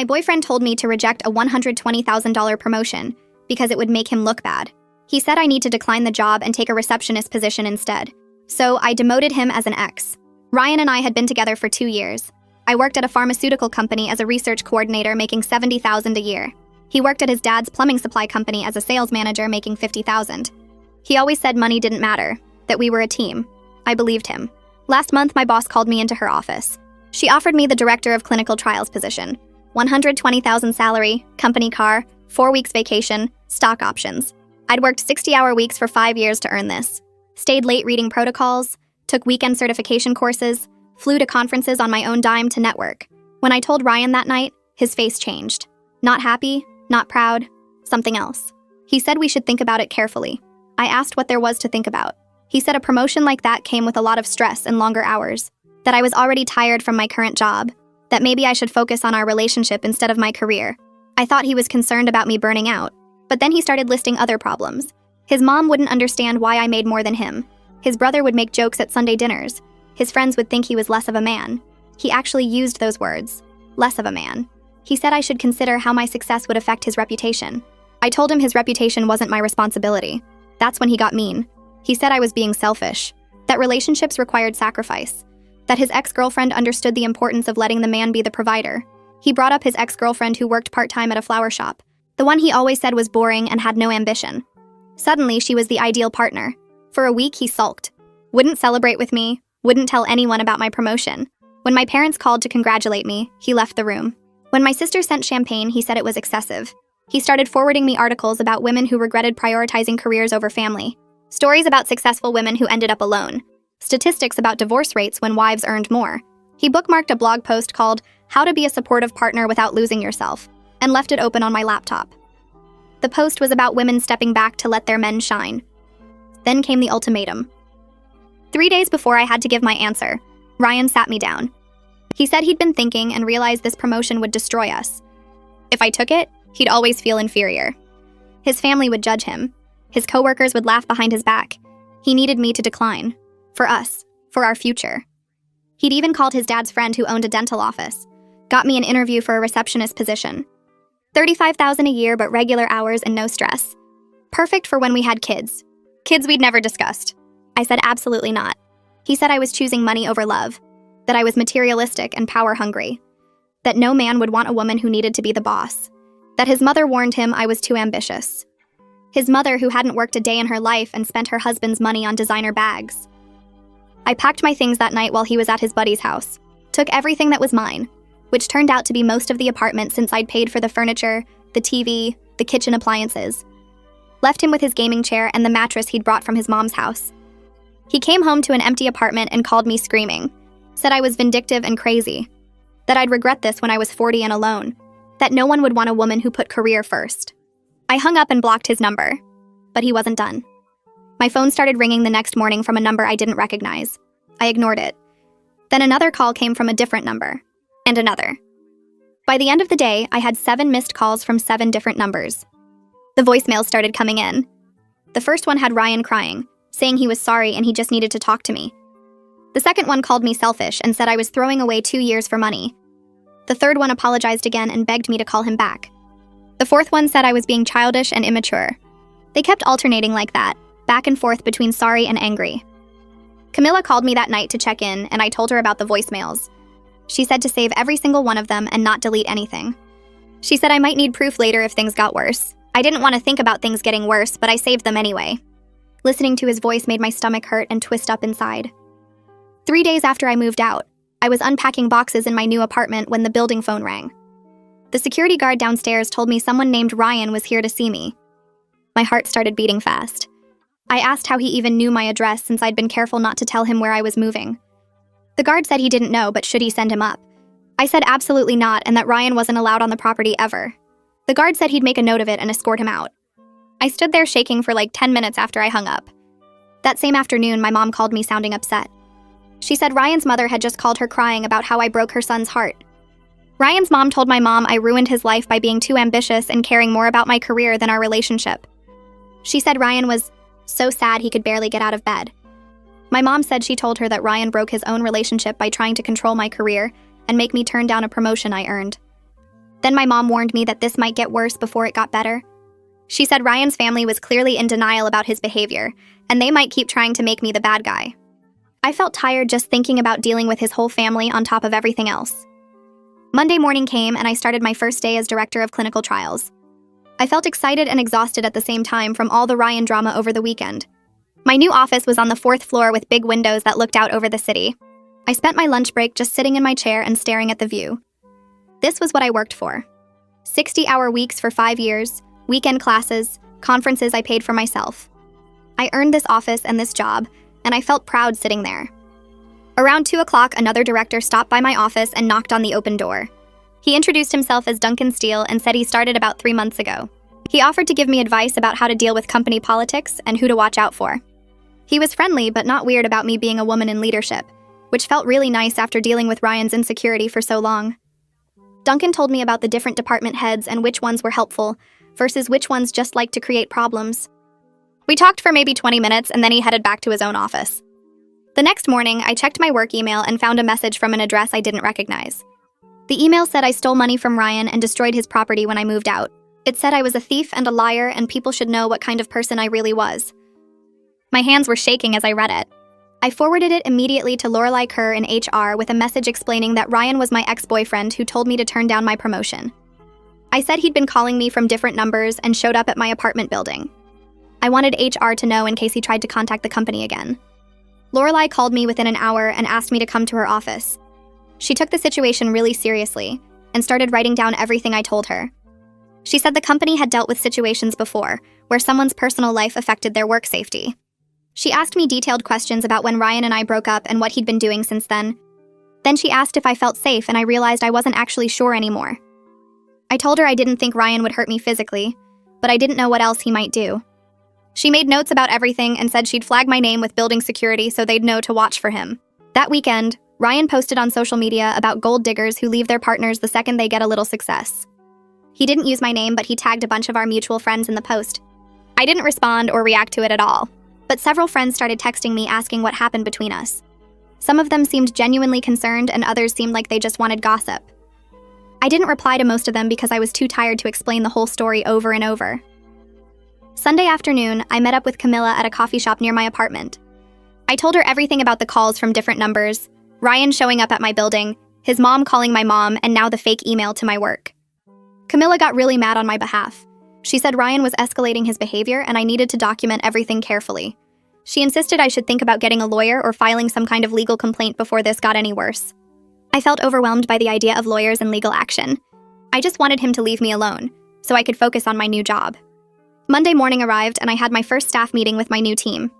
My boyfriend told me to reject a $120,000 promotion because it would make him look bad. He said I need to decline the job and take a receptionist position instead. So I demoted him as an ex. Ryan and I had been together for 2 years. I worked at a pharmaceutical company as a research coordinator making $70,000 a year. He worked at his dad's plumbing supply company as a sales manager making $50,000. He always said money didn't matter, that we were a team. I believed him. Last month, my boss called me into her office. She offered me the director of clinical trials position, $120,000 salary, company car, 4 weeks vacation, stock options. I'd worked 60-hour weeks for 5 years to earn this. Stayed late reading protocols, took weekend certification courses, flew to conferences on my own dime to network. When I told Ryan that night, his face changed. Not happy, not proud, something else. He said we should think about it carefully. I asked what there was to think about. He said a promotion like that came with a lot of stress and longer hours, that I was already tired from my current job, that maybe I should focus on our relationship instead of my career. I thought he was concerned about me burning out, but then he started listing other problems. His mom wouldn't understand why I made more than him. His brother would make jokes at Sunday dinners. His friends would think he was less of a man. He actually used those words, less of a man. He said I should consider how my success would affect his reputation. I told him his reputation wasn't my responsibility. That's when he got mean. He said I was being selfish, that relationships required sacrifice, that his ex-girlfriend understood the importance of letting the man be the provider. He brought up his ex-girlfriend who worked part-time at a flower shop, the one he always said was boring and had no ambition. Suddenly, she was the ideal partner. For a week, he sulked. Wouldn't celebrate with me, wouldn't tell anyone about my promotion. When my parents called to congratulate me, he left the room. When my sister sent champagne, he said it was excessive. He started forwarding me articles about women who regretted prioritizing careers over family. Stories about successful women who ended up alone. Statistics about divorce rates when wives earned more. He bookmarked a blog post called How to Be a Supportive Partner Without Losing Yourself and left it open on my laptop. The post was about women stepping back to let their men shine. Then came the ultimatum. 3 days before I had to give my answer, Ryan sat me down. He said he'd been thinking and realized this promotion would destroy us. If I took it, he'd always feel inferior. His family would judge him. His coworkers would laugh behind his back. He needed me to decline. For us. For our future. He'd even called his dad's friend who owned a dental office. Got me an interview for a receptionist position. $35,000 a year but regular hours and no stress. Perfect for when we had kids. Kids we'd never discussed. I said absolutely not. He said I was choosing money over love. That I was materialistic and power-hungry. That no man would want a woman who needed to be the boss. That his mother warned him I was too ambitious. His mother who hadn't worked a day in her life and spent her husband's money on designer bags. I packed my things that night while he was at his buddy's house. Took everything that was mine, which turned out to be most of the apartment since I'd paid for the furniture, the TV, the kitchen appliances. Left him with his gaming chair and the mattress he'd brought from his mom's house. He came home to an empty apartment and called me screaming. Said I was vindictive and crazy. That I'd regret this when I was 40 and alone. That no one would want a woman who put career first. I hung up and blocked his number. But he wasn't done. My phone started ringing the next morning from a number I didn't recognize. I ignored it. Then another call came from a different number. And another. By the end of the day, I had 7 missed calls from 7 different numbers. The voicemails started coming in. The first one had Ryan crying, saying he was sorry and he just needed to talk to me. The second one called me selfish and said I was throwing away 2 years for money. The third one apologized again and begged me to call him back. The fourth one said I was being childish and immature. They kept alternating like that, back and forth between sorry and angry. Camilla called me that night to check in and I told her about the voicemails. She said to save every single one of them and not delete anything. She said I might need proof later if things got worse. I didn't want to think about things getting worse, but I saved them anyway. Listening to his voice made my stomach hurt and twist up inside. 3 days after I moved out, I was unpacking boxes in my new apartment when the building phone rang. The security guard downstairs told me someone named Ryan was here to see me. My heart started beating fast. I asked how he even knew my address since I'd been careful not to tell him where I was moving. The guard said he didn't know, but should he send him up? I said absolutely not and that Ryan wasn't allowed on the property ever. The guard said he'd make a note of it and escort him out. I stood there shaking for like 10 minutes after I hung up. That same afternoon, my mom called me sounding upset. She said Ryan's mother had just called her crying about how I broke her son's heart. Ryan's mom told my mom I ruined his life by being too ambitious and caring more about my career than our relationship. She said Ryan was so sad he could barely get out of bed. My mom said she told her that Ryan broke his own relationship by trying to control my career and make me turn down a promotion I earned. Then my mom warned me that this might get worse before it got better. She said Ryan's family was clearly in denial about his behavior, and they might keep trying to make me the bad guy. I felt tired just thinking about dealing with his whole family on top of everything else. Monday morning came, and I started my first day as director of clinical trials. I felt excited and exhausted at the same time from all the Ryan drama over the weekend. My new office was on the 4th floor with big windows that looked out over the city. I spent my lunch break just sitting in my chair and staring at the view. This was what I worked for. 60-hour weeks for 5 years, weekend classes, conferences I paid for myself. I earned this office and this job, and I felt proud sitting there. Around 2 o'clock, another director stopped by my office and knocked on the open door. He introduced himself as Duncan Steele and said he started about 3 months ago. He offered to give me advice about how to deal with company politics and who to watch out for. He was friendly but not weird about me being a woman in leadership, which felt really nice after dealing with Ryan's insecurity for so long. Duncan told me about the different department heads and which ones were helpful versus which ones just liked to create problems. We talked for maybe 20 minutes and then he headed back to his own office. The next morning, I checked my work email and found a message from an address I didn't recognize. The email said I stole money from Ryan and destroyed his property when I moved out. It said I was a thief and a liar and people should know what kind of person I really was. My hands were shaking as I read it. I forwarded it immediately to Lorelei Kerr in HR with a message explaining that Ryan was my ex-boyfriend who told me to turn down my promotion. I said he'd been calling me from different numbers and showed up at my apartment building. I wanted HR to know in case he tried to contact the company again. Lorelei called me within an hour and asked me to come to her office. She took the situation really seriously and started writing down everything I told her. She said the company had dealt with situations before where someone's personal life affected their work safety. She asked me detailed questions about when Ryan and I broke up and what he'd been doing since then. Then she asked if I felt safe and I realized I wasn't actually sure anymore. I told her I didn't think Ryan would hurt me physically, but I didn't know what else he might do. She made notes about everything and said she'd flag my name with building security so they'd know to watch for him. That weekend, Ryan posted on social media about gold diggers who leave their partners the second they get a little success. He didn't use my name, but he tagged a bunch of our mutual friends in the post. I didn't respond or react to it at all, but several friends started texting me asking what happened between us. Some of them seemed genuinely concerned and others seemed like they just wanted gossip. I didn't reply to most of them because I was too tired to explain the whole story over and over. Sunday afternoon, I met up with Camilla at a coffee shop near my apartment. I told her everything about the calls from different numbers, Ryan showing up at my building, his mom calling my mom, and now the fake email to my work. Camilla got really mad on my behalf. She said Ryan was escalating his behavior and I needed to document everything carefully. She insisted I should think about getting a lawyer or filing some kind of legal complaint before this got any worse. I felt overwhelmed by the idea of lawyers and legal action. I just wanted him to leave me alone, so I could focus on my new job. Monday morning arrived and I had my first staff meeting with my new team.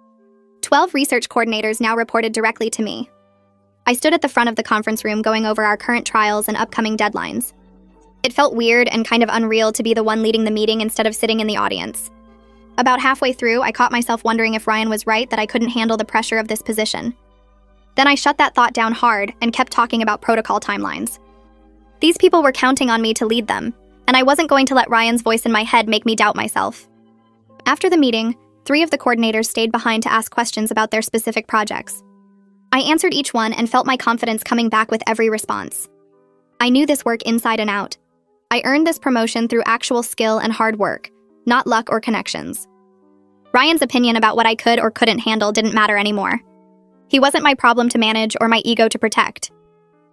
12 research coordinators now reported directly to me. I stood at the front of the conference room going over our current trials and upcoming deadlines. It felt weird and kind of unreal to be the one leading the meeting instead of sitting in the audience. About halfway through, I caught myself wondering if Ryan was right that I couldn't handle the pressure of this position. Then I shut that thought down hard and kept talking about protocol timelines. These people were counting on me to lead them, and I wasn't going to let Ryan's voice in my head make me doubt myself. After the meeting, 3 of the coordinators stayed behind to ask questions about their specific projects. I answered each one and felt my confidence coming back with every response. I knew this work inside and out. I earned this promotion through actual skill and hard work, not luck or connections. Ryan's opinion about what I could or couldn't handle didn't matter anymore. He wasn't my problem to manage or my ego to protect.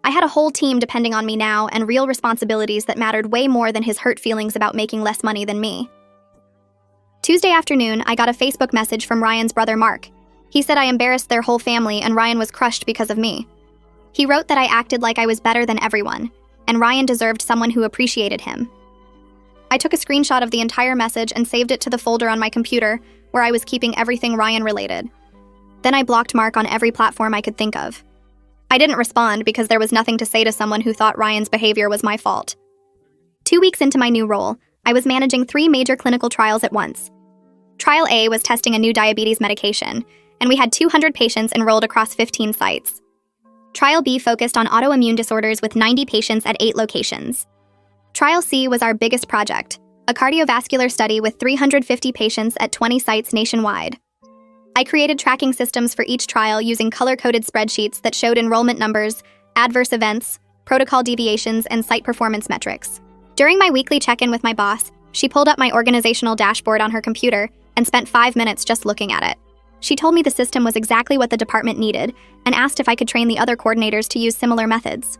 I had a whole team depending on me now and real responsibilities that mattered way more than his hurt feelings about making less money than me. Tuesday afternoon, I got a Facebook message from Ryan's brother Mark. He said I embarrassed their whole family and Ryan was crushed because of me. He wrote that I acted like I was better than everyone, and Ryan deserved someone who appreciated him. I took a screenshot of the entire message and saved it to the folder on my computer where I was keeping everything Ryan related. Then I blocked Mark on every platform I could think of. I didn't respond because there was nothing to say to someone who thought Ryan's behavior was my fault. 2 weeks into my new role, I was managing 3 major clinical trials at once. Trial A was testing a new diabetes medication, and we had 200 patients enrolled across 15 sites. Trial B focused on autoimmune disorders with 90 patients at 8 locations. Trial C was our biggest project, a cardiovascular study with 350 patients at 20 sites nationwide. I created tracking systems for each trial using color-coded spreadsheets that showed enrollment numbers, adverse events, protocol deviations, and site performance metrics. During my weekly check-in with my boss, she pulled up my organizational dashboard on her computer and spent 5 minutes just looking at it. She told me the system was exactly what the department needed and asked if I could train the other coordinators to use similar methods.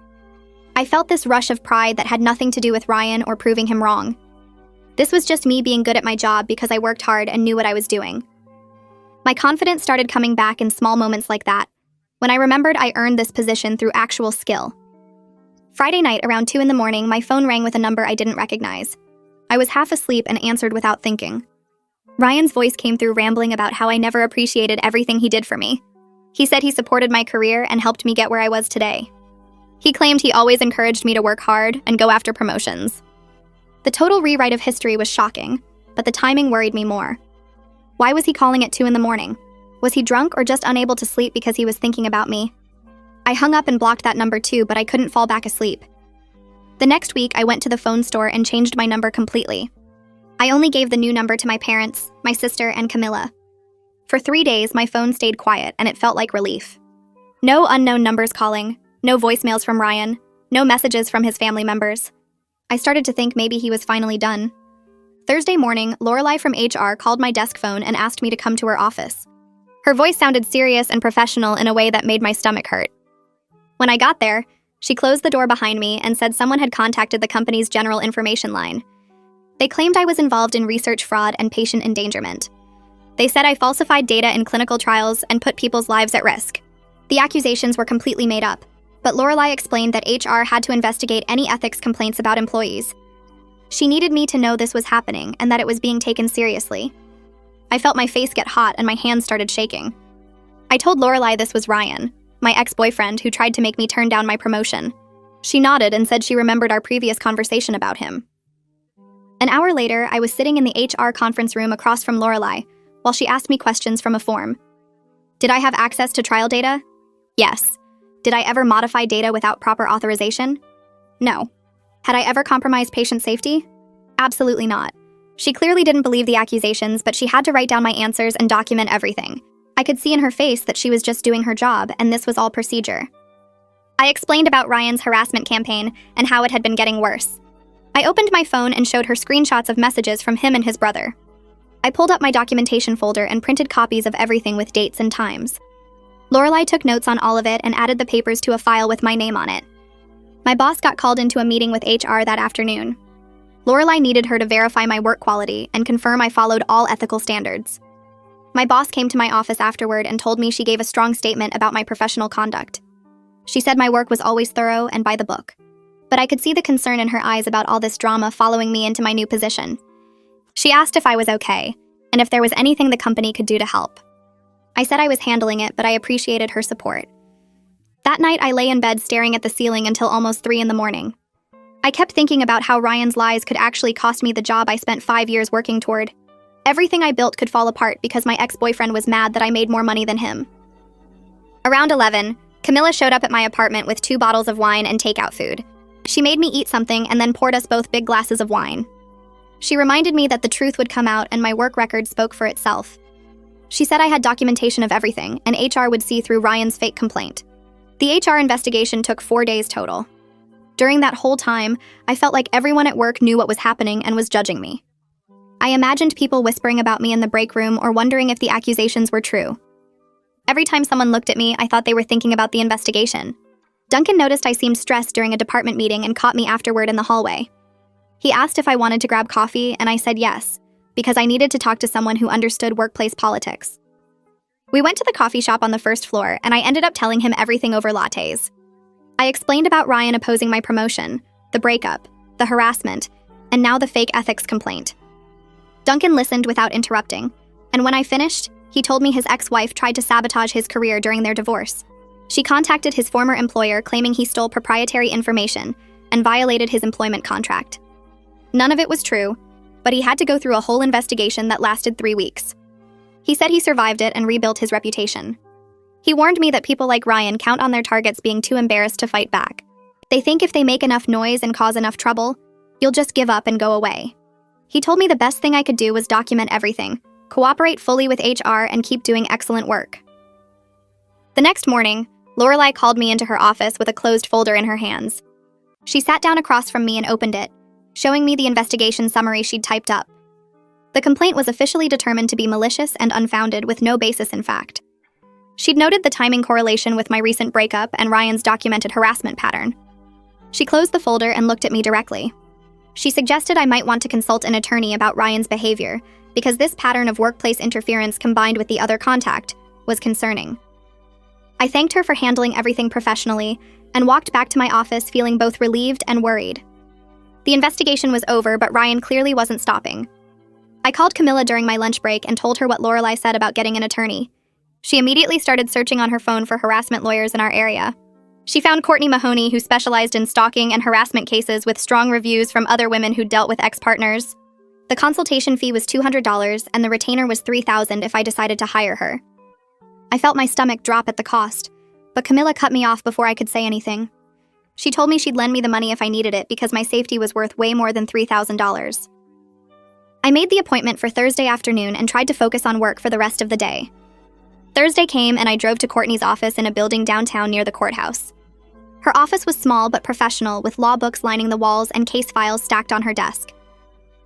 I felt this rush of pride that had nothing to do with Ryan or proving him wrong. This was just me being good at my job because I worked hard and knew what I was doing. My confidence started coming back in small moments like that, when I remembered I earned this position through actual skill. Friday night around 2 a.m, my phone rang with a number I didn't recognize. I was half asleep and answered without thinking. Ryan's voice came through rambling about how I never appreciated everything he did for me. He said he supported my career and helped me get where I was today. He claimed he always encouraged me to work hard and go after promotions. The total rewrite of history was shocking, but the timing worried me more. Why was he calling at 2 a.m? Was he drunk or just unable to sleep because he was thinking about me? I hung up and blocked that number too, but I couldn't fall back asleep. The next week, I went to the phone store and changed my number completely. I only gave the new number to my parents, my sister, and Camilla. For 3 days, my phone stayed quiet, and it felt like relief. No unknown numbers calling, no voicemails from Ryan, no messages from his family members. I started to think maybe he was finally done. Thursday morning, Lorelai from HR called my desk phone and asked me to come to her office. Her voice sounded serious and professional in a way that made my stomach hurt. When I got there, she closed the door behind me and said someone had contacted the company's general information line. They claimed I was involved in research fraud and patient endangerment. They said I falsified data in clinical trials and put people's lives at risk. The accusations were completely made up, but Lorelai explained that HR had to investigate any ethics complaints about employees. She needed me to know this was happening and that it was being taken seriously. I felt my face get hot and my hands started shaking. I told Lorelai this was Ryan, my ex-boyfriend who tried to make me turn down my promotion. She nodded and said she remembered our previous conversation about him. An hour later, I was sitting in the HR conference room across from Lorelai while she asked me questions from a form. Did I have access to trial data? Yes. Did I ever modify data without proper authorization? No. Had I ever compromised patient safety? Absolutely not. She clearly didn't believe the accusations, but she had to write down my answers and document everything. I could see in her face that she was just doing her job, and this was all procedure. I explained about Ryan's harassment campaign and how it had been getting worse. I opened my phone and showed her screenshots of messages from him and his brother. I pulled up my documentation folder and printed copies of everything with dates and times. Lorelai took notes on all of it and added the papers to a file with my name on it. My boss got called into a meeting with HR that afternoon. Lorelai needed her to verify my work quality and confirm I followed all ethical standards. My boss came to my office afterward and told me she gave a strong statement about my professional conduct. She said my work was always thorough and by the book. But I could see the concern in her eyes about all this drama following me into my new position. She asked if I was okay, and if there was anything the company could do to help. I said I was handling it, but I appreciated her support. That night, I lay in bed staring at the ceiling until almost 3 a.m. I kept thinking about how Ryan's lies could actually cost me the job I spent 5 years working toward. Everything I built could fall apart because my ex-boyfriend was mad that I made more money than him. Around 11, Camilla showed up at my apartment with 2 bottles of wine and takeout food. She made me eat something and then poured us both big glasses of wine. She reminded me that the truth would come out and my work record spoke for itself. She said I had documentation of everything, and HR would see through Ryan's fake complaint. The HR investigation took 4 days total. During that whole time, I felt like everyone at work knew what was happening and was judging me. I imagined people whispering about me in the break room or wondering if the accusations were true. Every time someone looked at me, I thought they were thinking about the investigation. Duncan noticed I seemed stressed during a department meeting and caught me afterward in the hallway. He asked if I wanted to grab coffee, and I said yes, because I needed to talk to someone who understood workplace politics. We went to the coffee shop on the first floor, and I ended up telling him everything over lattes. I explained about Ryan opposing my promotion, the breakup, the harassment, and now the fake ethics complaint. Duncan listened without interrupting, and when I finished, he told me his ex-wife tried to sabotage his career during their divorce. She contacted his former employer claiming he stole proprietary information and violated his employment contract. None of it was true, but he had to go through a whole investigation that lasted 3 weeks. He said he survived it and rebuilt his reputation. He warned me that people like Ryan count on their targets being too embarrassed to fight back. They think if they make enough noise and cause enough trouble, you'll just give up and go away. He told me the best thing I could do was document everything, cooperate fully with HR, and keep doing excellent work. The next morning, Lorelai called me into her office with a closed folder in her hands. She sat down across from me and opened it. showing me the investigation summary she'd typed up. The complaint was officially determined to be malicious and unfounded with no basis in fact. She'd noted the timing correlation with my recent breakup and Ryan's documented harassment pattern. She closed the folder and looked at me directly. She suggested I might want to consult an attorney about Ryan's behavior because this pattern of workplace interference combined with the other contact was concerning. I thanked her for handling everything professionally and walked back to my office feeling both relieved and worried. The investigation was over, but Ryan clearly wasn't stopping. I called Camilla during my lunch break and told her what Lorelai said about getting an attorney. She immediately started searching on her phone for harassment lawyers in our area. She found Courtney Mahoney, who specialized in stalking and harassment cases with strong reviews from other women who dealt with ex-partners. The consultation fee was $200 and the retainer was $3,000 if I decided to hire her. I felt my stomach drop at the cost, but Camilla cut me off before I could say anything. She told me she'd lend me the money if I needed it because my safety was worth way more than $3,000. I made the appointment for Thursday afternoon and tried to focus on work for the rest of the day. Thursday came and I drove to Courtney's office in a building downtown near the courthouse. Her office was small but professional, with law books lining the walls and case files stacked on her desk.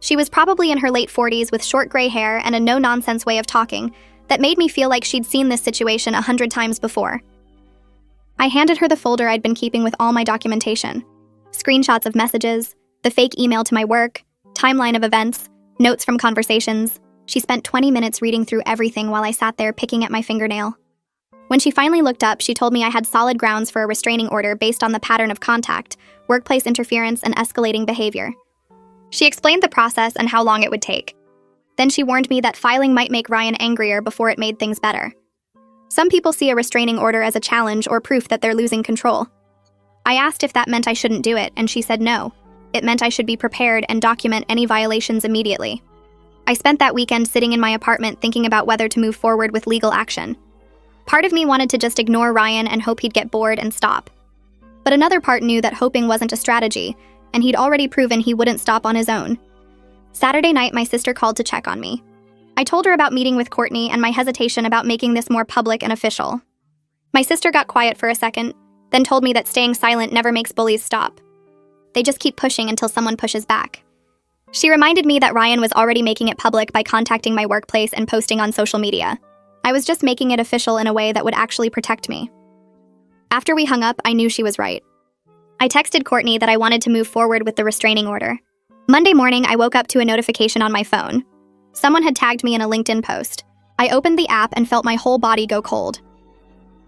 She was probably in her late 40s with short gray hair and a no-nonsense way of talking that made me feel like she'd seen this situation 100 times before. I handed her the folder I'd been keeping with all my documentation. Screenshots of messages, the fake email to my work, timeline of events, notes from conversations. She spent 20 minutes reading through everything while I sat there picking at my fingernail. When she finally looked up, she told me I had solid grounds for a restraining order based on the pattern of contact, workplace interference, and escalating behavior. She explained the process and how long it would take. Then she warned me that filing might make Ryan angrier before it made things better. Some people see a restraining order as a challenge or proof that they're losing control. I asked if that meant I shouldn't do it, and she said no. It meant I should be prepared and document any violations immediately. I spent that weekend sitting in my apartment thinking about whether to move forward with legal action. Part of me wanted to just ignore Ryan and hope he'd get bored and stop. But another part knew that hoping wasn't a strategy, and he'd already proven he wouldn't stop on his own. Saturday night, my sister called to check on me. I told her about meeting with Courtney and my hesitation about making this more public and official. My sister got quiet for a second, then told me that staying silent never makes bullies stop. They just keep pushing until someone pushes back. She reminded me that Ryan was already making it public by contacting my workplace and posting on social media. I was just making it official in a way that would actually protect me. After we hung up, I knew she was right. I texted Courtney that I wanted to move forward with the restraining order. Monday morning, I woke up to a notification on my phone. Someone had tagged me in a LinkedIn post. I opened the app and felt my whole body go cold.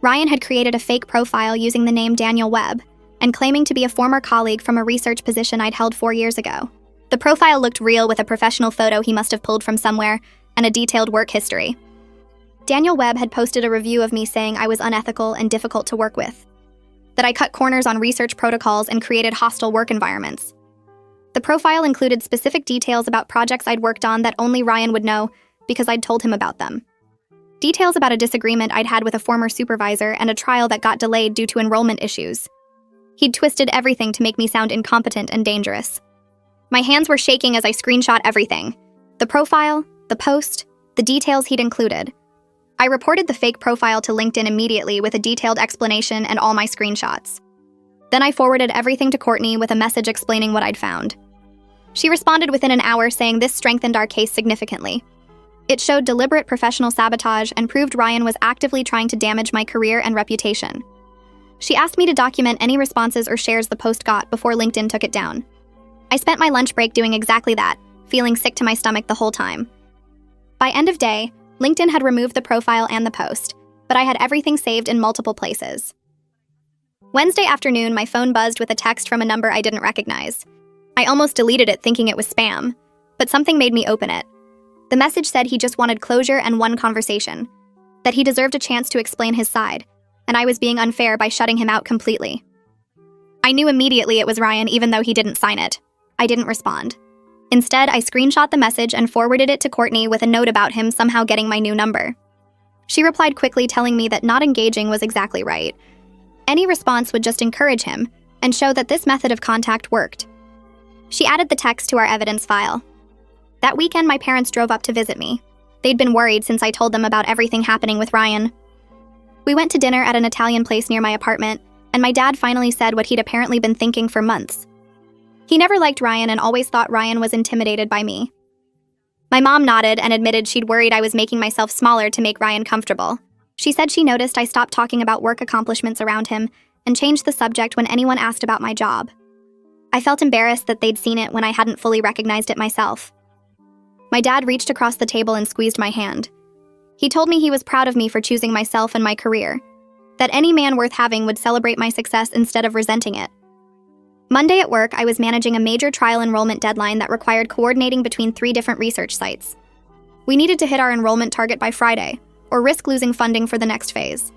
Ryan had created a fake profile using the name Daniel Webb and claiming to be a former colleague from a research position I'd held 4 years ago. The profile looked real with a professional photo he must have pulled from somewhere and a detailed work history. Daniel Webb had posted a review of me saying I was unethical and difficult to work with, that I cut corners on research protocols and created hostile work environments. The profile included specific details about projects I'd worked on that only Ryan would know because I'd told him about them. Details about a disagreement I'd had with a former supervisor and a trial that got delayed due to enrollment issues. He'd twisted everything to make me sound incompetent and dangerous. My hands were shaking as I screenshot everything. The profile, the post, the details he'd included. I reported the fake profile to LinkedIn immediately with a detailed explanation and all my screenshots. Then I forwarded everything to Courtney with a message explaining what I'd found. She responded within an hour saying this strengthened our case significantly. It showed deliberate professional sabotage and proved Ryan was actively trying to damage my career and reputation. She asked me to document any responses or shares the post got before LinkedIn took it down. I spent my lunch break doing exactly that, feeling sick to my stomach the whole time. By end of day, LinkedIn had removed the profile and the post, but I had everything saved in multiple places. Wednesday afternoon, my phone buzzed with a text from a number I didn't recognize. I almost deleted it thinking it was spam, but something made me open it. The message said he just wanted closure and one conversation, that he deserved a chance to explain his side, and I was being unfair by shutting him out completely. I knew immediately it was Ryan even though he didn't sign it. I didn't respond. Instead, I screenshot the message and forwarded it to Courtney with a note about him somehow getting my new number. She replied quickly telling me that not engaging was exactly right. Any response would just encourage him and show that this method of contact worked. She added the text to our evidence file. That weekend, my parents drove up to visit me. They'd been worried since I told them about everything happening with Ryan. We went to dinner at an Italian place near my apartment, and my dad finally said what he'd apparently been thinking for months. He never liked Ryan and always thought Ryan was intimidated by me. My mom nodded and admitted she'd worried I was making myself smaller to make Ryan comfortable. She said she noticed I stopped talking about work accomplishments around him and changed the subject when anyone asked about my job. I felt embarrassed that they'd seen it when I hadn't fully recognized it myself. My dad reached across the table and squeezed my hand. He told me he was proud of me for choosing myself and my career, that any man worth having would celebrate my success instead of resenting it. Monday at work, I was managing a major trial enrollment deadline that required coordinating between 3 different research sites. We needed to hit our enrollment target by Friday, or risk losing funding for the next phase.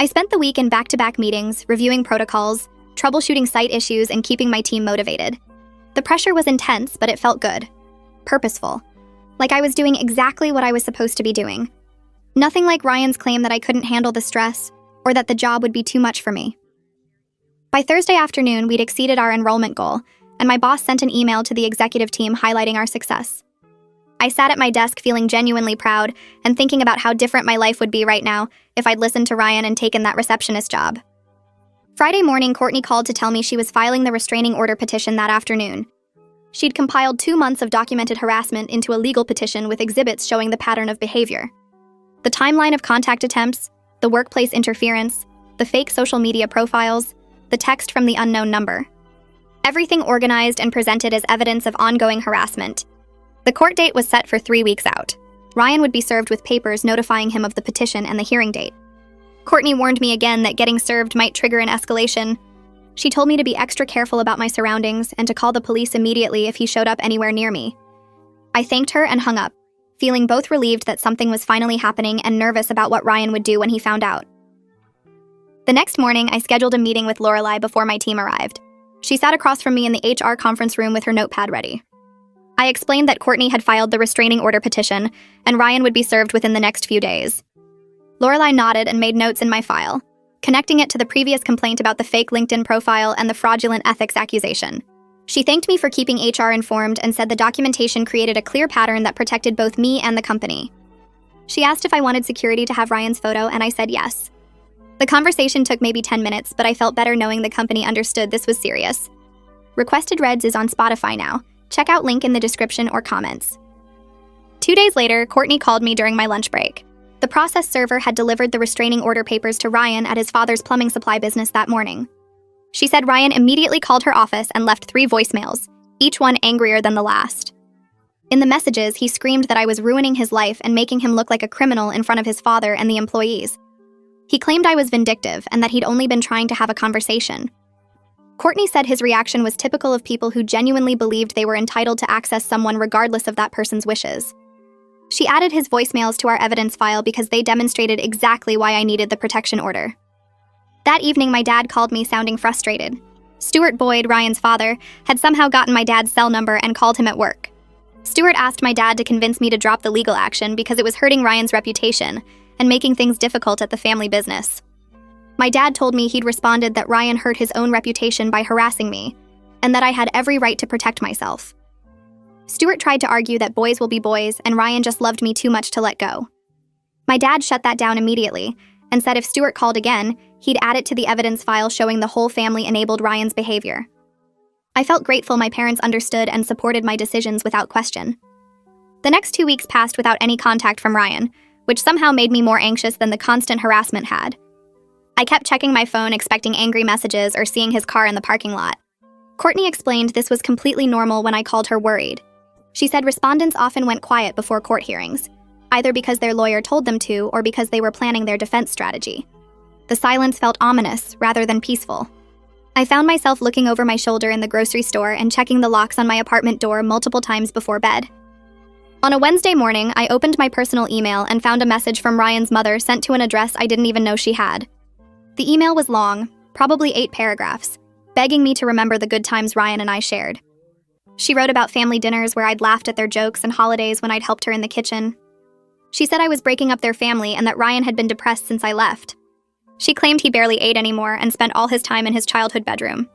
I spent the week in back-to-back meetings, reviewing protocols, troubleshooting site issues, and keeping my team motivated. The pressure was intense, but it felt good. Purposeful. Like I was doing exactly what I was supposed to be doing. Nothing like Ryan's claim that I couldn't handle the stress, or that the job would be too much for me. By Thursday afternoon, we'd exceeded our enrollment goal, and my boss sent an email to the executive team highlighting our success. I sat at my desk feeling genuinely proud and thinking about how different my life would be right now if I'd listened to Ryan and taken that receptionist job. Friday morning, Courtney called to tell me she was filing the restraining order petition that afternoon. She'd compiled 2 months of documented harassment into a legal petition with exhibits showing the pattern of behavior. The timeline of contact attempts, the workplace interference, the fake social media profiles, the text from the unknown number. Everything organized and presented as evidence of ongoing harassment. The court date was set for 3 weeks out. Ryan would be served with papers notifying him of the petition and the hearing date. Courtney warned me again that getting served might trigger an escalation. She told me to be extra careful about my surroundings and to call the police immediately if he showed up anywhere near me. I thanked her and hung up, feeling both relieved that something was finally happening and nervous about what Ryan would do when he found out. The next morning, I scheduled a meeting with Lorelai before my team arrived. She sat across from me in the HR conference room with her notepad ready. I explained that Courtney had filed the restraining order petition, and Ryan would be served within the next few days. Lorelai nodded and made notes in my file, connecting it to the previous complaint about the fake LinkedIn profile and the fraudulent ethics accusation. She thanked me for keeping HR informed and said the documentation created a clear pattern that protected both me and the company. She asked if I wanted security to have Ryan's photo, and I said yes. The conversation took maybe 10 minutes, but I felt better knowing the company understood this was serious. Requested Reds is on Spotify now. Check out link in the description or comments. 2 days later, Courtney called me during my lunch break. The process server had delivered the restraining order papers to Ryan at his father's plumbing supply business that morning. She said Ryan immediately called her office and left 3 voicemails, each one angrier than the last. In the messages, he screamed that I was ruining his life and making him look like a criminal in front of his father and the employees. He claimed I was vindictive and that he'd only been trying to have a conversation. Courtney said his reaction was typical of people who genuinely believed they were entitled to access someone regardless of that person's wishes. She added his voicemails to our evidence file because they demonstrated exactly why I needed the protection order. That evening, my dad called me sounding frustrated. Stuart Boyd, Ryan's father, had somehow gotten my dad's cell number and called him at work. Stuart asked my dad to convince me to drop the legal action because it was hurting Ryan's reputation and making things difficult at the family business. My dad told me he'd responded that Ryan hurt his own reputation by harassing me, and that I had every right to protect myself. Stuart tried to argue that boys will be boys and Ryan just loved me too much to let go. My dad shut that down immediately and said if Stuart called again, he'd add it to the evidence file showing the whole family enabled Ryan's behavior. I felt grateful my parents understood and supported my decisions without question. The next 2 weeks passed without any contact from Ryan, which somehow made me more anxious than the constant harassment had. I kept checking my phone expecting angry messages or seeing his car in the parking lot. Courtney explained this was completely normal when I called her worried. She said respondents often went quiet before court hearings, either because their lawyer told them to or because they were planning their defense strategy. The silence felt ominous rather than peaceful. I found myself looking over my shoulder in the grocery store and checking the locks on my apartment door multiple times before bed. On a Wednesday morning, I opened my personal email and found a message from Ryan's mother sent to an address I didn't even know she had. The email was long, probably 8 paragraphs, begging me to remember the good times Ryan and I shared. She wrote about family dinners where I'd laughed at their jokes and holidays when I'd helped her in the kitchen. She said I was breaking up their family and that Ryan had been depressed since I left. She claimed he barely ate anymore and spent all his time in his childhood bedroom.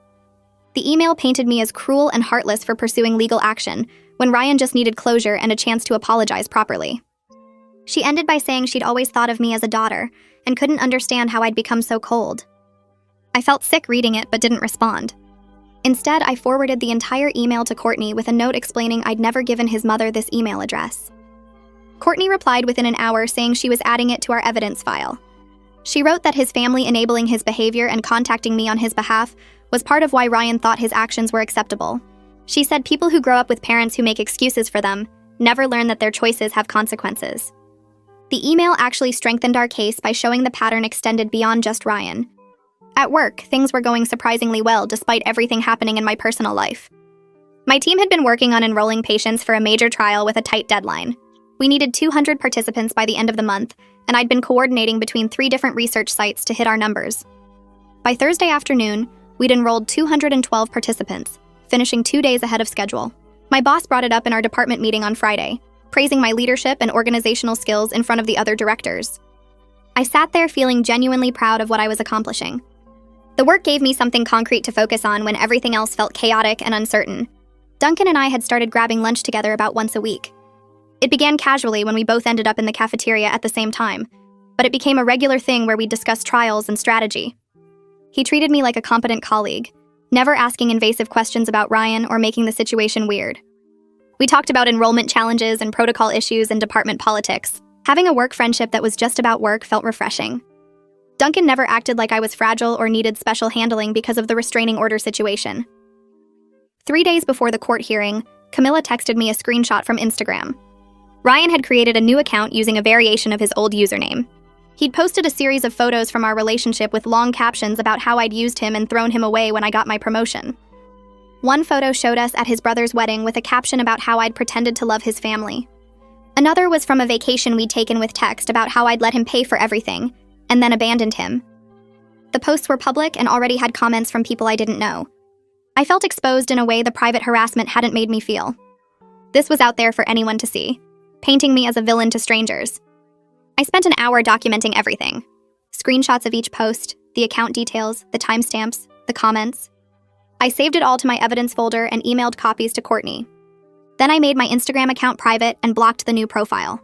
The email painted me as cruel and heartless for pursuing legal action when Ryan just needed closure and a chance to apologize properly. She ended by saying she'd always thought of me as a daughter and couldn't understand how I'd become so cold. I felt sick reading it but didn't respond. Instead, I forwarded the entire email to Courtney with a note explaining I'd never given his mother this email address. Courtney replied within an hour saying she was adding it to our evidence file. She wrote that his family enabling his behavior and contacting me on his behalf was part of why Ryan thought his actions were acceptable. She said people who grow up with parents who make excuses for them never learn that their choices have consequences. The email actually strengthened our case by showing the pattern extended beyond just Ryan. At work, things were going surprisingly well despite everything happening in my personal life. My team had been working on enrolling patients for a major trial with a tight deadline. We needed 200 participants by the end of the month, and I'd been coordinating between 3 different research sites to hit our numbers. By Thursday afternoon, we'd enrolled 212 participants, finishing 2 days ahead of schedule. My boss brought it up in our department meeting on Friday, praising my leadership and organizational skills in front of the other directors. I sat there feeling genuinely proud of what I was accomplishing. The work gave me something concrete to focus on when everything else felt chaotic and uncertain. Duncan and I had started grabbing lunch together about once a week. It began casually when we both ended up in the cafeteria at the same time, but it became a regular thing where we discussed trials and strategy. He treated me like a competent colleague, never asking invasive questions about Ryan or making the situation weird. We talked about enrollment challenges and protocol issues and department politics. Having a work friendship that was just about work felt refreshing. Duncan never acted like I was fragile or needed special handling because of the restraining order situation. 3 days before the court hearing, Camilla texted me a screenshot from Instagram. Ryan had created a new account using a variation of his old username. He'd posted a series of photos from our relationship with long captions about how I'd used him and thrown him away when I got my promotion. One photo showed us at his brother's wedding with a caption about how I'd pretended to love his family. Another was from a vacation we'd taken with text about how I'd let him pay for everything, and then abandoned him. The posts were public and already had comments from people I didn't know. I felt exposed in a way the private harassment hadn't made me feel. This was out there for anyone to see, painting me as a villain to strangers. I spent an hour documenting everything. Screenshots of each post, the account details, the timestamps, the comments. I saved it all to my evidence folder and emailed copies to Courtney. Then I made my Instagram account private and blocked the new profile.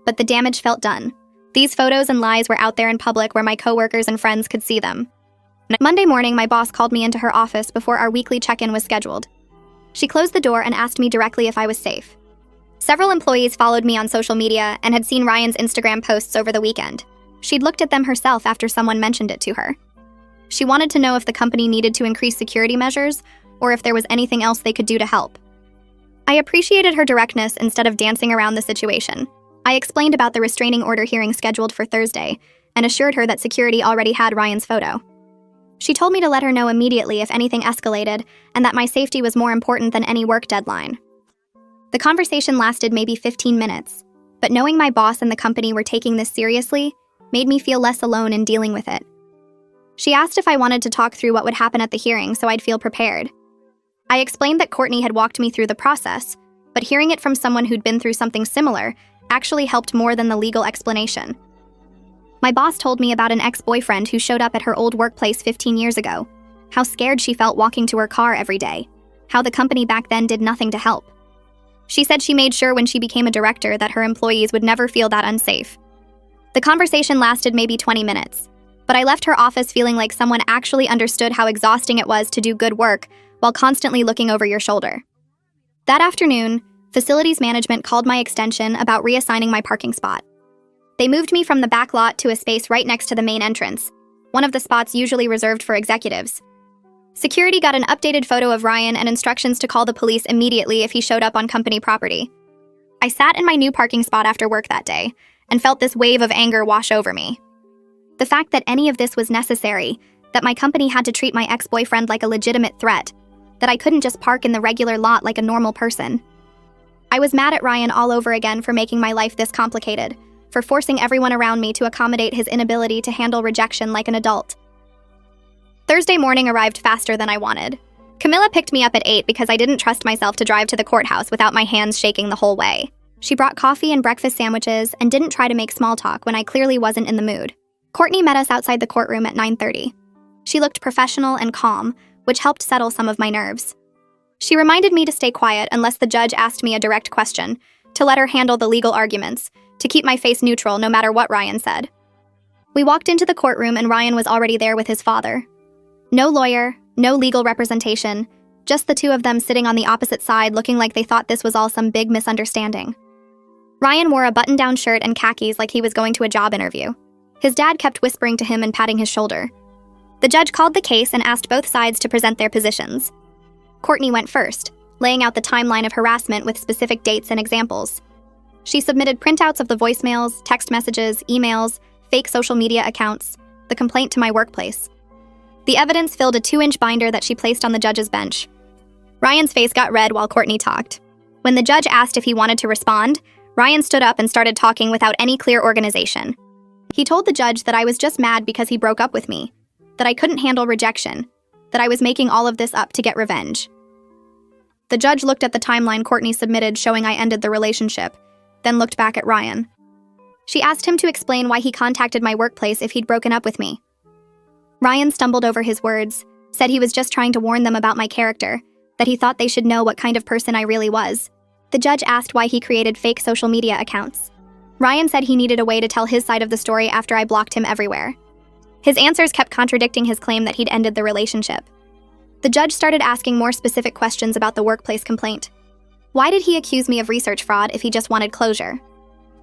But the damage felt done. These photos and lies were out there in public where my coworkers and friends could see them. Monday morning, my boss called me into her office before our weekly check-in was scheduled. She closed the door and asked me directly if I was safe. Several employees followed me on social media and had seen Ryan's Instagram posts over the weekend. She'd looked at them herself after someone mentioned it to her. She wanted to know if the company needed to increase security measures or if there was anything else they could do to help. I appreciated her directness instead of dancing around the situation. I explained about the restraining order hearing scheduled for Thursday and assured her that security already had Ryan's photo. She told me to let her know immediately if anything escalated and that my safety was more important than any work deadline. The conversation lasted maybe 15 minutes, but knowing my boss and the company were taking this seriously made me feel less alone in dealing with it. She asked if I wanted to talk through what would happen at the hearing so I'd feel prepared. I explained that Courtney had walked me through the process, but hearing it from someone who'd been through something similar actually helped more than the legal explanation. My boss told me about an ex-boyfriend who showed up at her old workplace 15 years ago, how scared she felt walking to her car every day, how the company back then did nothing to help. She said she made sure when she became a director that her employees would never feel that unsafe. The conversation lasted maybe 20 minutes, but I left her office feeling like someone actually understood how exhausting it was to do good work while constantly looking over your shoulder. That afternoon, facilities management called my extension about reassigning my parking spot. They moved me from the back lot to a space right next to the main entrance, one of the spots usually reserved for executives. Security got an updated photo of Ryan and instructions to call the police immediately if he showed up on company property. I sat in my new parking spot after work that day and felt this wave of anger wash over me. The fact that any of this was necessary, that my company had to treat my ex-boyfriend like a legitimate threat, that I couldn't just park in the regular lot like a normal person. I was mad at Ryan all over again for making my life this complicated, for forcing everyone around me to accommodate his inability to handle rejection like an adult. Thursday morning arrived faster than I wanted. Camilla picked me up at 8 because I didn't trust myself to drive to the courthouse without my hands shaking the whole way. She brought coffee and breakfast sandwiches and didn't try to make small talk when I clearly wasn't in the mood. Courtney met us outside the courtroom at 9:30. She looked professional and calm, which helped settle some of my nerves. She reminded me to stay quiet unless the judge asked me a direct question, to let her handle the legal arguments, to keep my face neutral no matter what Ryan said. We walked into the courtroom and Ryan was already there with his father. No lawyer, No legal representation, just the two of them sitting on the opposite side looking like they thought this was all some big misunderstanding. Ryan wore a button-down shirt and khakis like he was going to a job interview. His dad kept whispering to him and patting his shoulder. The judge called the case and asked both sides to present their positions. Courtney went first, laying out the timeline of harassment with specific dates and examples. She submitted printouts of the voicemails, text messages, emails, fake social media accounts, the complaint to my workplace. The evidence filled a 2-inch binder that she placed on the judge's bench. Ryan's face got red while Courtney talked. When the judge asked if he wanted to respond, Ryan stood up and started talking without any clear organization. He told the judge that I was just mad because he broke up with me, that I couldn't handle rejection, that I was making all of this up to get revenge. The judge looked at the timeline Courtney submitted showing I ended the relationship, then looked back at Ryan. She asked him to explain why he contacted my workplace if he'd broken up with me. Ryan stumbled over his words, said he was just trying to warn them about my character, that he thought they should know what kind of person I really was. The judge asked why he created fake social media accounts. Ryan said he needed a way to tell his side of the story after I blocked him everywhere. His answers kept contradicting his claim that he'd ended the relationship. The judge started asking more specific questions about the workplace complaint. Why did he accuse me of research fraud if he just wanted closure?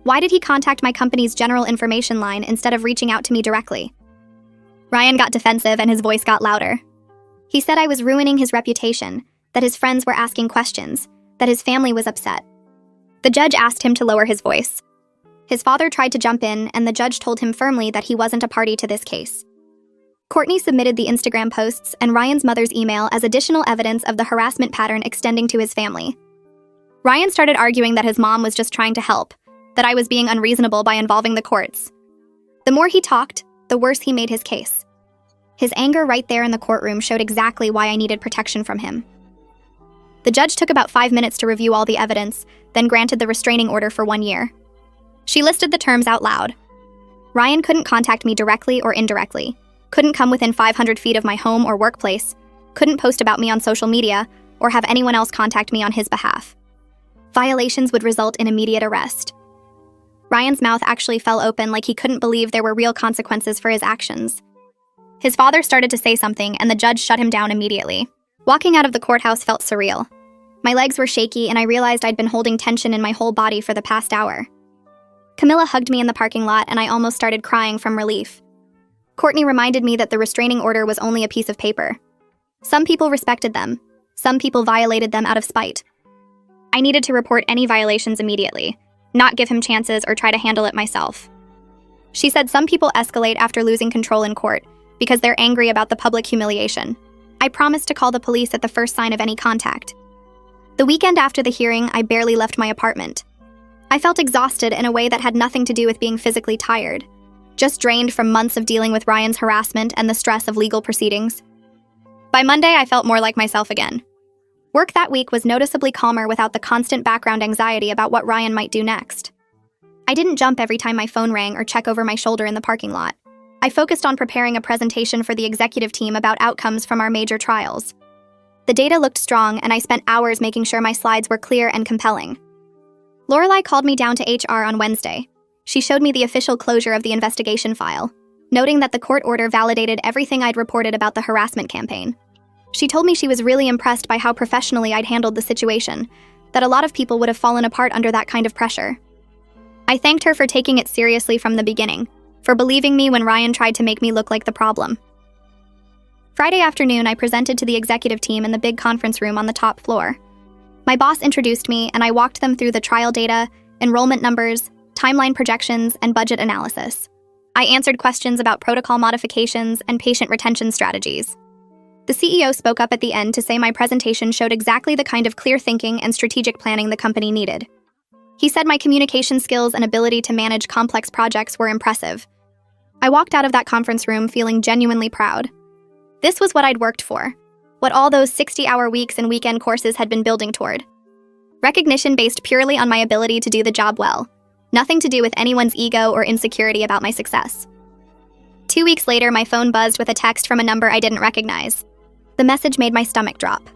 Why did he contact my company's general information line instead of reaching out to me directly? Ryan got defensive and his voice got louder. He said I was ruining his reputation, that his friends were asking questions, that his family was upset. The judge asked him to lower his voice. His father tried to jump in, and the judge told him firmly that he wasn't a party to this case. Courtney submitted the Instagram posts and Ryan's mother's email as additional evidence of the harassment pattern extending to his family. Ryan started arguing that his mom was just trying to help, that I was being unreasonable by involving the courts. The more he talked, the worse he made his case. His anger right there in the courtroom showed exactly why I needed protection from him. The judge took about 5 minutes to review all the evidence, then granted the restraining order for 1 year. She listed the terms out loud. Ryan couldn't contact me directly or indirectly, couldn't come within 500 feet of my home or workplace, couldn't post about me on social media, or have anyone else contact me on his behalf. Violations would result in immediate arrest. Ryan's mouth actually fell open like he couldn't believe there were real consequences for his actions. His father started to say something, and the judge shut him down immediately. Walking out of the courthouse felt surreal. My legs were shaky, and I realized I'd been holding tension in my whole body for the past hour. Camilla hugged me in the parking lot, and I almost started crying from relief. Courtney reminded me that the restraining order was only a piece of paper. Some people respected them. Some people violated them out of spite. I needed to report any violations immediately, not give him chances or try to handle it myself. She said some people escalate after losing control in court because they're angry about the public humiliation. I promised to call the police at the first sign of any contact. The weekend after the hearing, I barely left my apartment. I felt exhausted in a way that had nothing to do with being physically tired, just drained from months of dealing with Ryan's harassment and the stress of legal proceedings. By Monday, I felt more like myself again. Work that week was noticeably calmer without the constant background anxiety about what Ryan might do next. I didn't jump every time my phone rang or check over my shoulder in the parking lot. I focused on preparing a presentation for the executive team about outcomes from our major trials. The data looked strong, and I spent hours making sure my slides were clear and compelling. Lorelai called me down to HR on Wednesday. She showed me the official closure of the investigation file, noting that the court order validated everything I'd reported about the harassment campaign. She told me she was really impressed by how professionally I'd handled the situation, that a lot of people would have fallen apart under that kind of pressure. I thanked her for taking it seriously from the beginning, for believing me when Ryan tried to make me look like the problem. Friday afternoon, I presented to the executive team in the big conference room on the top floor. My boss introduced me, and I walked them through the trial data, enrollment numbers, timeline projections, and budget analysis. I answered questions about protocol modifications and patient retention strategies. The CEO spoke up at the end to say my presentation showed exactly the kind of clear thinking and strategic planning the company needed. He said my communication skills and ability to manage complex projects were impressive. I walked out of that conference room feeling genuinely proud. This was what I'd worked for, what all those 60-hour weeks and weekend courses had been building toward. Recognition based purely on my ability to do the job well, nothing to do with anyone's ego or insecurity about my success. 2 weeks later, my phone buzzed with a text from a number I didn't recognize. The message made my stomach drop.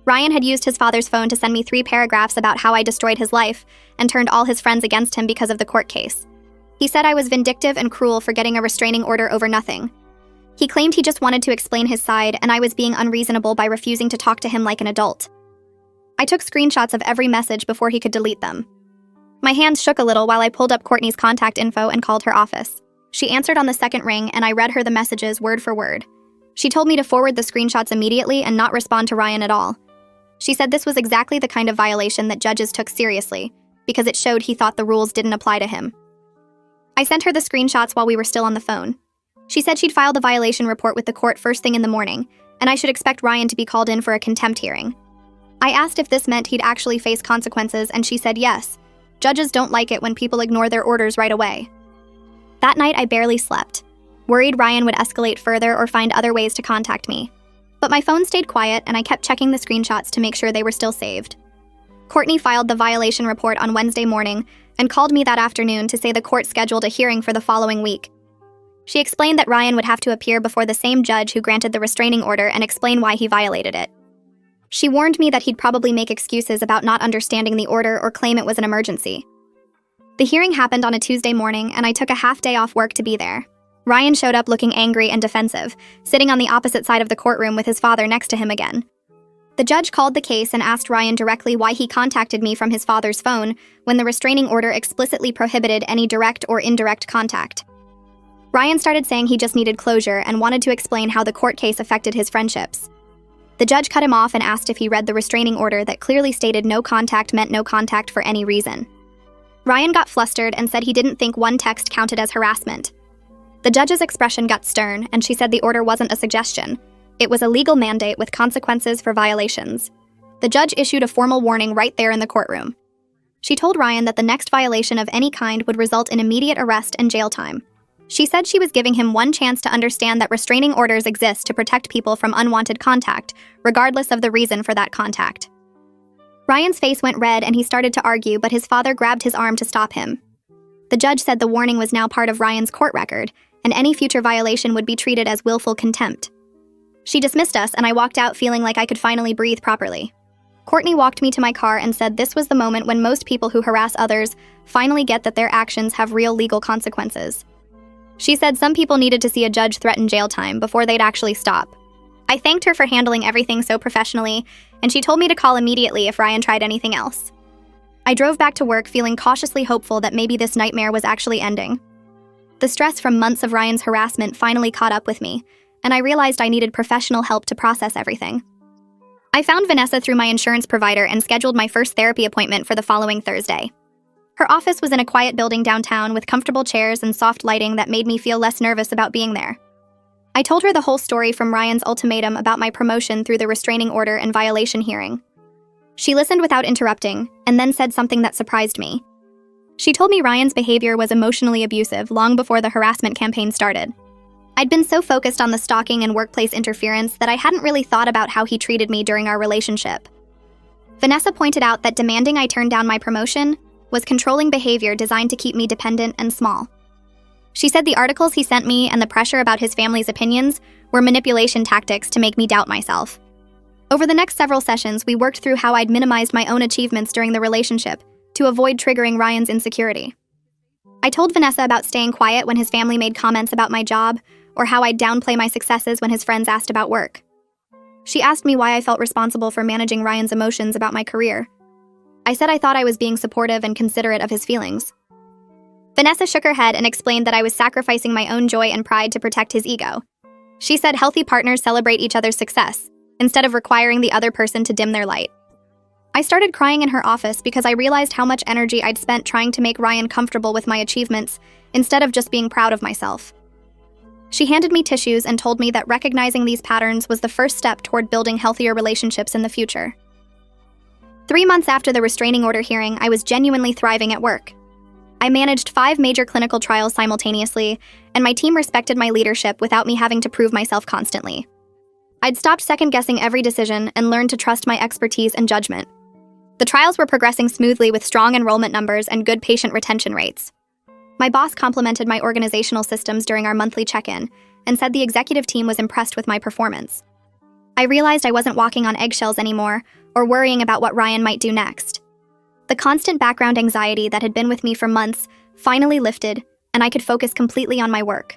Ryan had used his father's phone to send me 3 paragraphs about how I destroyed his life and turned all his friends against him because of the court case. He said I was vindictive and cruel for getting a restraining order over nothing. He claimed he just wanted to explain his side, and I was being unreasonable by refusing to talk to him like an adult. I took screenshots of every message before he could delete them. My hands shook a little while I pulled up Courtney's contact info and called her office. She answered on the second ring, and I read her the messages word for word. She told me to forward the screenshots immediately and not respond to Ryan at all. She said this was exactly the kind of violation that judges took seriously, because it showed he thought the rules didn't apply to him. I sent her the screenshots while we were still on the phone. She said she'd file the violation report with the court first thing in the morning, and I should expect Ryan to be called in for a contempt hearing. I asked if this meant he'd actually face consequences, and she said yes. Judges don't like it when people ignore their orders right away. That night, I barely slept, worried Ryan would escalate further or find other ways to contact me. But my phone stayed quiet, and I kept checking the screenshots to make sure they were still saved. Courtney filed the violation report on Wednesday morning and called me that afternoon to say the court scheduled a hearing for the following week. She explained that Ryan would have to appear before the same judge who granted the restraining order and explain why he violated it. She warned me that he'd probably make excuses about not understanding the order or claim it was an emergency. The hearing happened on a Tuesday morning, and I took a half day off work to be there. Ryan showed up looking angry and defensive, sitting on the opposite side of the courtroom with his father next to him again. The judge called the case and asked Ryan directly why he contacted me from his father's phone when the restraining order explicitly prohibited any direct or indirect contact. Ryan started saying he just needed closure and wanted to explain how the court case affected his friendships. The judge cut him off and asked if he read the restraining order that clearly stated no contact meant no contact for any reason. Ryan got flustered and said he didn't think one text counted as harassment. The judge's expression got stern, and she said the order wasn't a suggestion. It was a legal mandate with consequences for violations. The judge issued a formal warning right there in the courtroom. She told Ryan that the next violation of any kind would result in immediate arrest and jail time. She said she was giving him one chance to understand that restraining orders exist to protect people from unwanted contact, regardless of the reason for that contact. Ryan's face went red and he started to argue, but his father grabbed his arm to stop him. The judge said the warning was now part of Ryan's court record, and any future violation would be treated as willful contempt. She dismissed us, and I walked out feeling like I could finally breathe properly. Courtney walked me to my car and said this was the moment when most people who harass others finally get that their actions have real legal consequences. She said some people needed to see a judge threaten jail time before they'd actually stop. I thanked her for handling everything so professionally, and she told me to call immediately if Ryan tried anything else. I drove back to work feeling cautiously hopeful that maybe this nightmare was actually ending. The stress from months of Ryan's harassment finally caught up with me, and I realized I needed professional help to process everything. I found Vanessa through my insurance provider and scheduled my first therapy appointment for the following Thursday. Her office was in a quiet building downtown with comfortable chairs and soft lighting that made me feel less nervous about being there. I told her the whole story from Ryan's ultimatum about my promotion through the restraining order and violation hearing. She listened without interrupting, and then said something that surprised me. She told me Ryan's behavior was emotionally abusive long before the harassment campaign started. I'd been so focused on the stalking and workplace interference that I hadn't really thought about how he treated me during our relationship. Vanessa pointed out that demanding I turn down my promotion was controlling behavior designed to keep me dependent and small. She said the articles he sent me and the pressure about his family's opinions were manipulation tactics to make me doubt myself. Over the next several sessions, we worked through how I'd minimized my own achievements during the relationship to avoid triggering Ryan's insecurity. I told Vanessa about staying quiet when his family made comments about my job, or how I'd downplay my successes when his friends asked about work. She asked me why I felt responsible for managing Ryan's emotions about my career. I said I thought I was being supportive and considerate of his feelings. Vanessa shook her head and explained that I was sacrificing my own joy and pride to protect his ego. She said healthy partners celebrate each other's success, instead of requiring the other person to dim their light. I started crying in her office because I realized how much energy I'd spent trying to make Ryan comfortable with my achievements, instead of just being proud of myself. She handed me tissues and told me that recognizing these patterns was the first step toward building healthier relationships in the future. 3 months after the restraining order hearing, I was genuinely thriving at work. I managed 5 major clinical trials simultaneously, and my team respected my leadership without me having to prove myself constantly. I'd stopped second-guessing every decision and learned to trust my expertise and judgment. The trials were progressing smoothly with strong enrollment numbers and good patient retention rates. My boss complimented my organizational systems during our monthly check-in and said the executive team was impressed with my performance. I realized I wasn't walking on eggshells anymore or worrying about what Ryan might do next. The constant background anxiety that had been with me for months finally lifted, and I could focus completely on my work.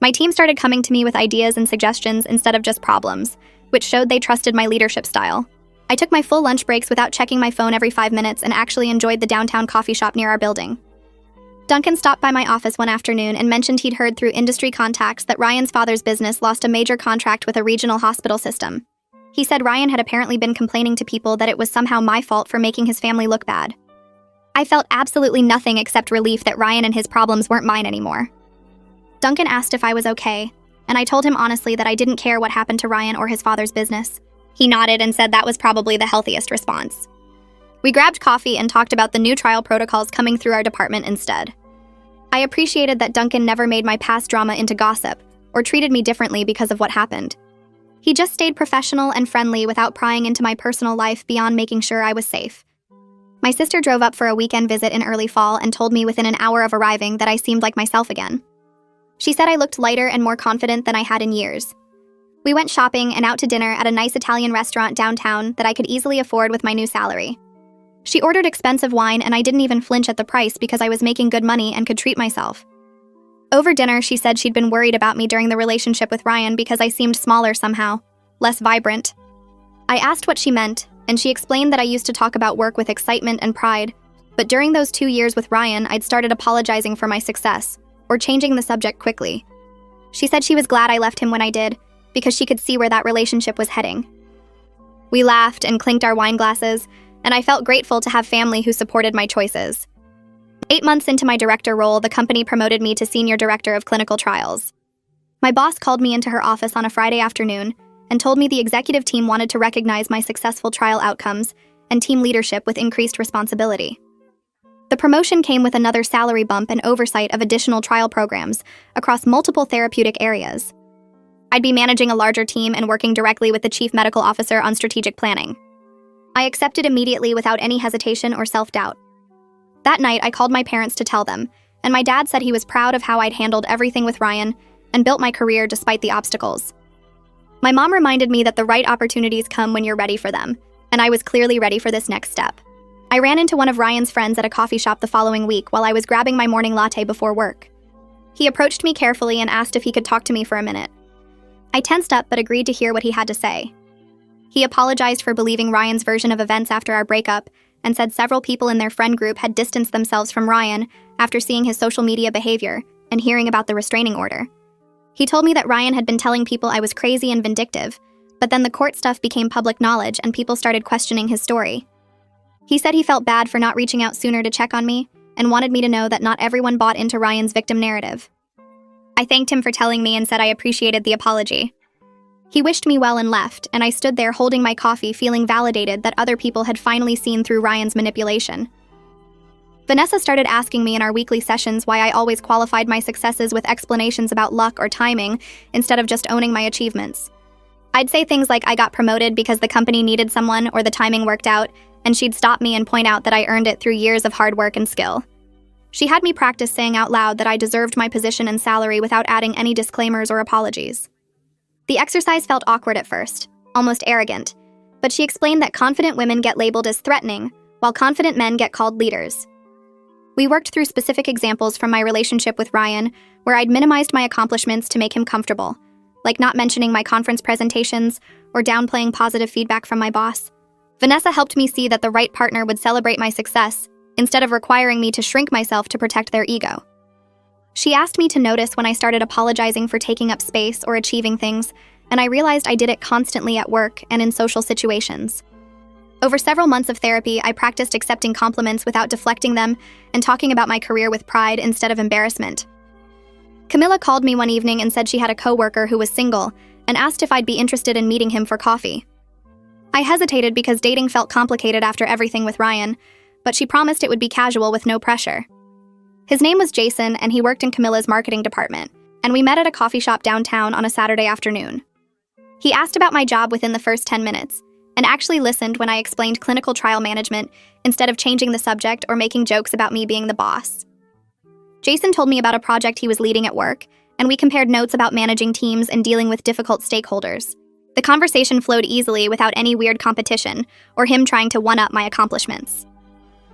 My team started coming to me with ideas and suggestions instead of just problems, which showed they trusted my leadership style. I took my full lunch breaks without checking my phone every 5 minutes and actually enjoyed the downtown coffee shop near our building. Duncan stopped by my office one afternoon and mentioned he'd heard through industry contacts that Ryan's father's business lost a major contract with a regional hospital system. He said Ryan had apparently been complaining to people that it was somehow my fault for making his family look bad. I felt absolutely nothing except relief that Ryan and his problems weren't mine anymore. Duncan asked if I was okay, and I told him honestly that I didn't care what happened to Ryan or his father's business. He nodded and said that was probably the healthiest response. We grabbed coffee and talked about the new trial protocols coming through our department instead. I appreciated that Duncan never made my past drama into gossip or treated me differently because of what happened. He just stayed professional and friendly without prying into my personal life beyond making sure I was safe. My sister drove up for a weekend visit in early fall and told me within an hour of arriving that I seemed like myself again. She said I looked lighter and more confident than I had in years. We went shopping and out to dinner at a nice Italian restaurant downtown that I could easily afford with my new salary. She ordered expensive wine and I didn't even flinch at the price because I was making good money and could treat myself. Over dinner, she said she'd been worried about me during the relationship with Ryan because I seemed smaller somehow, less vibrant. I asked what she meant, and she explained that I used to talk about work with excitement and pride, but during those 2 years with Ryan, I'd started apologizing for my success, or changing the subject quickly. She said she was glad I left him when I did, because she could see where that relationship was heading. We laughed and clinked our wine glasses, and I felt grateful to have family who supported my choices. 8 months into my director role, the company promoted me to Senior Director of Clinical Trials. My boss called me into her office on a Friday afternoon and told me the executive team wanted to recognize my successful trial outcomes and team leadership with increased responsibility. The promotion came with another salary bump and oversight of additional trial programs across multiple therapeutic areas. I'd be managing a larger team and working directly with the chief medical officer on strategic planning. I accepted immediately without any hesitation or self-doubt. That night, I called my parents to tell them, and my dad said he was proud of how I'd handled everything with Ryan and built my career despite the obstacles. My mom reminded me that the right opportunities come when you're ready for them, and I was clearly ready for this next step. I ran into one of Ryan's friends at a coffee shop the following week while I was grabbing my morning latte before work. He approached me carefully and asked if he could talk to me for a minute. I tensed up but agreed to hear what he had to say. He apologized for believing Ryan's version of events after our breakup and said several people in their friend group had distanced themselves from Ryan after seeing his social media behavior and hearing about the restraining order. He told me that Ryan had been telling people I was crazy and vindictive, but then the court stuff became public knowledge and people started questioning his story. He said he felt bad for not reaching out sooner to check on me and wanted me to know that not everyone bought into Ryan's victim narrative. I thanked him for telling me and said I appreciated the apology. He wished me well and left, and I stood there holding my coffee feeling validated that other people had finally seen through Ryan's manipulation. Vanessa started asking me in our weekly sessions why I always qualified my successes with explanations about luck or timing instead of just owning my achievements. I'd say things like I got promoted because the company needed someone or the timing worked out, and she'd stop me and point out that I earned it through years of hard work and skill. She had me practice saying out loud that I deserved my position and salary without adding any disclaimers or apologies. The exercise felt awkward at first, almost arrogant, but she explained that confident women get labeled as threatening, while confident men get called leaders. We worked through specific examples from my relationship with Ryan, where I'd minimized my accomplishments to make him comfortable, like not mentioning my conference presentations or downplaying positive feedback from my boss. Vanessa helped me see that the right partner would celebrate my success instead of requiring me to shrink myself to protect their ego. She asked me to notice when I started apologizing for taking up space or achieving things, and I realized I did it constantly at work and in social situations. Over several months of therapy, I practiced accepting compliments without deflecting them and talking about my career with pride instead of embarrassment. Camilla called me one evening and said she had a coworker who was single and asked if I'd be interested in meeting him for coffee. I hesitated because dating felt complicated after everything with Ryan, but she promised it would be casual with no pressure. His name was Jason, and he worked in Camilla's marketing department, and we met at a coffee shop downtown on a Saturday afternoon. He asked about my job within the first 10 minutes, and actually listened when I explained clinical trial management instead of changing the subject or making jokes about me being the boss. Jason told me about a project he was leading at work, and we compared notes about managing teams and dealing with difficult stakeholders. The conversation flowed easily without any weird competition or him trying to one-up my accomplishments.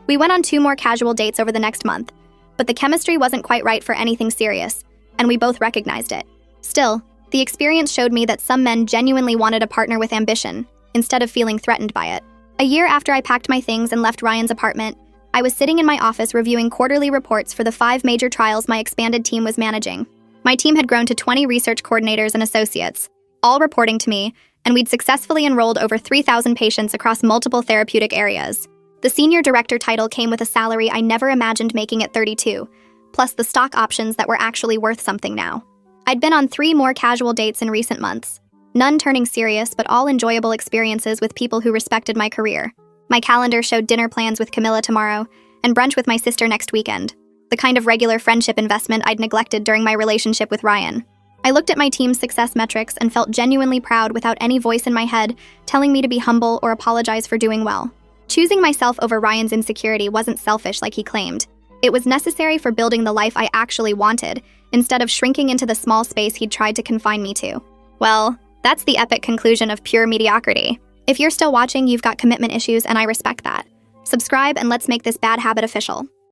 We went on 2 more casual dates over the next month, but the chemistry wasn't quite right for anything serious, and we both recognized it. Still, the experience showed me that some men genuinely wanted a partner with ambition, instead of feeling threatened by it. A year after I packed my things and left Ryan's apartment, I was sitting in my office reviewing quarterly reports for the 5 major trials my expanded team was managing. My team had grown to 20 research coordinators and associates, all reporting to me, and we'd successfully enrolled over 3,000 patients across multiple therapeutic areas. The senior director title came with a salary I never imagined making at 32, plus the stock options that were actually worth something now. I'd been on 3 more casual dates in recent months, none turning serious but all enjoyable experiences with people who respected my career. My calendar showed dinner plans with Camilla tomorrow and brunch with my sister next weekend, the kind of regular friendship investment I'd neglected during my relationship with Ryan. I looked at my team's success metrics and felt genuinely proud without any voice in my head telling me to be humble or apologize for doing well. Choosing myself over Ryan's insecurity wasn't selfish like he claimed. It was necessary for building the life I actually wanted, instead of shrinking into the small space he'd tried to confine me to. Well, that's the epic conclusion of pure mediocrity. If you're still watching, you've got commitment issues, and I respect that. Subscribe and let's make this bad habit official.